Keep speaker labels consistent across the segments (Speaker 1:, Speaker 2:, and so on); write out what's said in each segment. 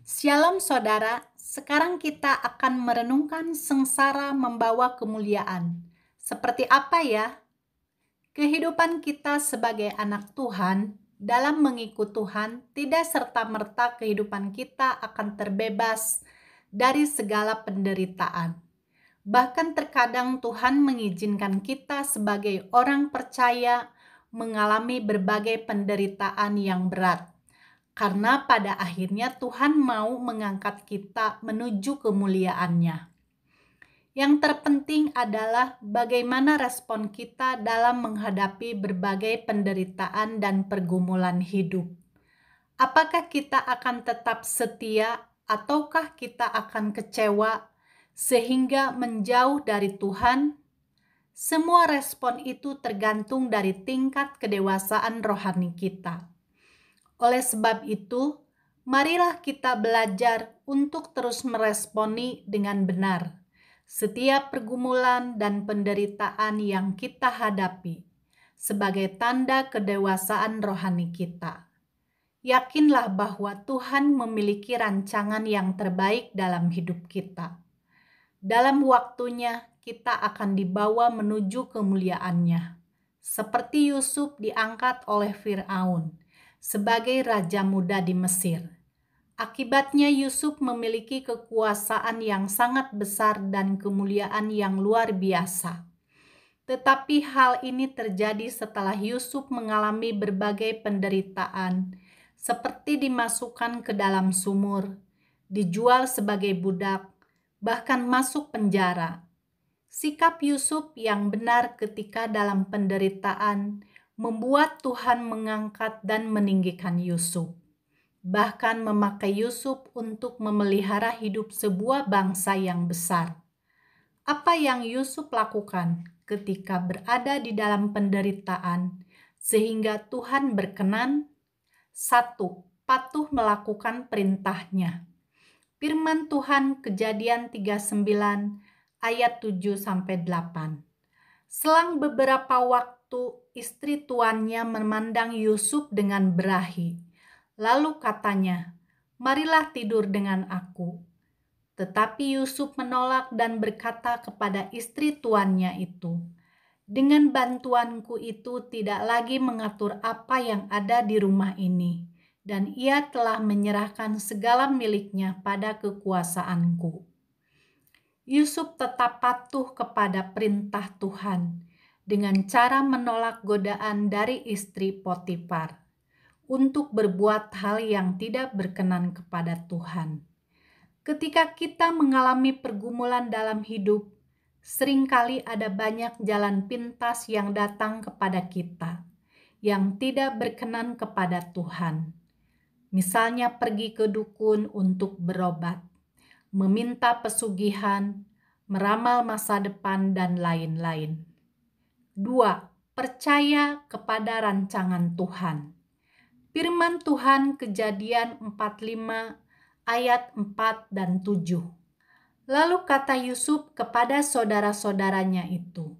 Speaker 1: Shalom saudara, sekarang kita akan merenungkan sengsara membawa kemuliaan. Seperti apa ya? Kehidupan kita sebagai anak Tuhan dalam mengikut Tuhan tidak serta-merta kehidupan kita akan terbebas dari segala penderitaan. Bahkan terkadang Tuhan mengizinkan kita sebagai orang percaya mengalami berbagai penderitaan yang berat. Karena pada akhirnya Tuhan mau mengangkat kita menuju kemuliaan-Nya. Yang terpenting adalah bagaimana respon kita dalam menghadapi berbagai penderitaan dan pergumulan hidup. Apakah kita akan tetap setia ataukah kita akan kecewa sehingga menjauh dari Tuhan? Semua respon itu tergantung dari tingkat kedewasaan rohani kita. Oleh sebab itu, marilah kita belajar untuk terus meresponi dengan benar setiap pergumulan dan penderitaan yang kita hadapi sebagai tanda kedewasaan rohani kita. Yakinlah bahwa Tuhan memiliki rancangan yang terbaik dalam hidup kita. Dalam waktunya kita akan dibawa menuju kemuliaan-Nya. Seperti Yusuf diangkat oleh Firaun sebagai raja muda di Mesir. Akibatnya Yusuf memiliki kekuasaan yang sangat besar dan kemuliaan yang luar biasa. Tetapi hal ini terjadi setelah Yusuf mengalami berbagai penderitaan, seperti dimasukkan ke dalam sumur, dijual sebagai budak, bahkan masuk penjara. Sikap Yusuf yang benar ketika dalam penderitaan membuat Tuhan mengangkat dan meninggikan Yusuf. Bahkan memakai Yusuf untuk memelihara hidup sebuah bangsa yang besar. Apa yang Yusuf lakukan ketika berada di dalam penderitaan sehingga Tuhan berkenan? 1. Patuh melakukan perintahnya. Firman Tuhan Kejadian 39 ayat 7-8. Selang beberapa waktu istri tuannya memandang Yusuf dengan berahi. Lalu katanya, "Marilah tidur dengan aku." Tetapi Yusuf menolak dan berkata kepada istri tuannya itu, "Dengan bantuanku itu tidak lagi mengatur apa yang ada di rumah ini, dan ia telah menyerahkan segala miliknya pada kekuasaanku." Yusuf tetap patuh kepada perintah Tuhan dengan cara menolak godaan dari istri Potifar untuk berbuat hal yang tidak berkenan kepada Tuhan. Ketika kita mengalami pergumulan dalam hidup, seringkali ada banyak jalan pintas yang datang kepada kita yang tidak berkenan kepada Tuhan. Misalnya pergi ke dukun untuk berobat, meminta pesugihan, meramal masa depan, dan lain-lain. 2. Percaya kepada rancangan Tuhan. Firman Tuhan Kejadian 45 ayat 4 dan 7. Lalu kata Yusuf kepada saudara-saudaranya itu,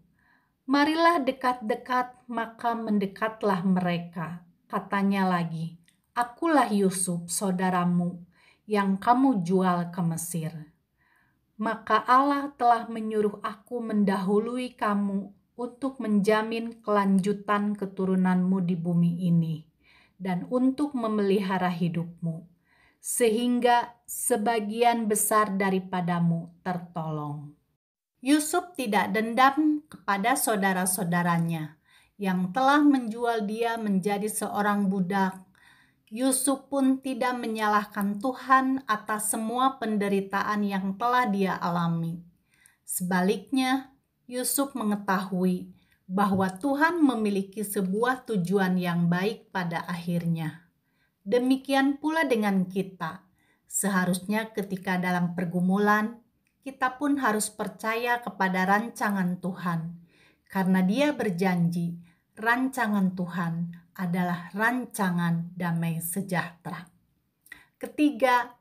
Speaker 1: "Marilah dekat-dekat, maka mendekatlah mereka." Katanya lagi, "Akulah Yusuf, saudaramu, yang kamu jual ke Mesir. Maka Allah telah menyuruh aku mendahului kamu untuk menjamin kelanjutan keturunanmu di bumi ini dan untuk memelihara hidupmu, sehingga sebagian besar daripadamu tertolong." Yusuf tidak dendam kepada saudara-saudaranya yang telah menjual dia menjadi seorang budak. Yusuf pun tidak menyalahkan Tuhan atas semua penderitaan yang telah dia alami. Sebaliknya, Yusuf mengetahui bahwa Tuhan memiliki sebuah tujuan yang baik pada akhirnya. Demikian pula dengan kita. Seharusnya ketika dalam pergumulan, kita pun harus percaya kepada rancangan Tuhan. Karena Dia berjanji, rancangan Tuhan adalah rancangan damai sejahtera. Ketiga,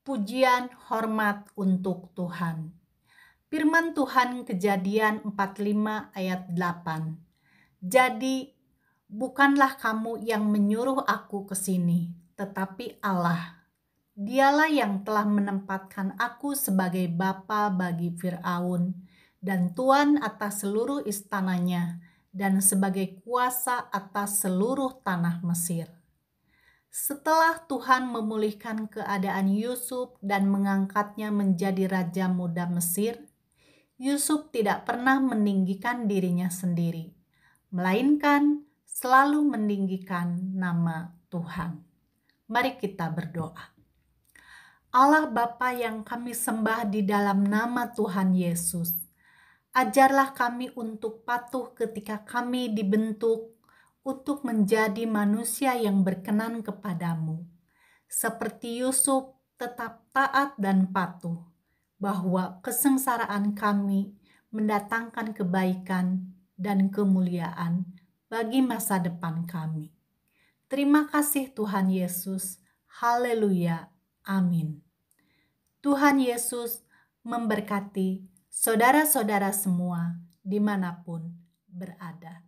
Speaker 1: pujian hormat untuk Tuhan. Firman Tuhan Kejadian 45 ayat 8. "Jadi bukanlah kamu yang menyuruh aku ke sini, tetapi Allah. Dialah yang telah menempatkan aku sebagai bapa bagi Firaun dan tuan atas seluruh istananya dan sebagai kuasa atas seluruh tanah Mesir. Setelah Tuhan memulihkan keadaan Yusuf dan mengangkatnya menjadi raja muda Mesir, Yusuf tidak pernah meninggikan dirinya sendiri, melainkan selalu meninggikan nama Tuhan. Mari kita berdoa. Allah Bapa yang kami sembah di dalam nama Tuhan Yesus, ajarlah kami untuk patuh ketika kami dibentuk untuk menjadi manusia yang berkenan kepadamu. Seperti Yusuf tetap taat dan patuh, bahwa kesengsaraan kami mendatangkan kebaikan dan kemuliaan bagi masa depan kami. Terima kasih Tuhan Yesus. Haleluya. Amin. Tuhan Yesus memberkati saudara-saudara semua dimanapun berada.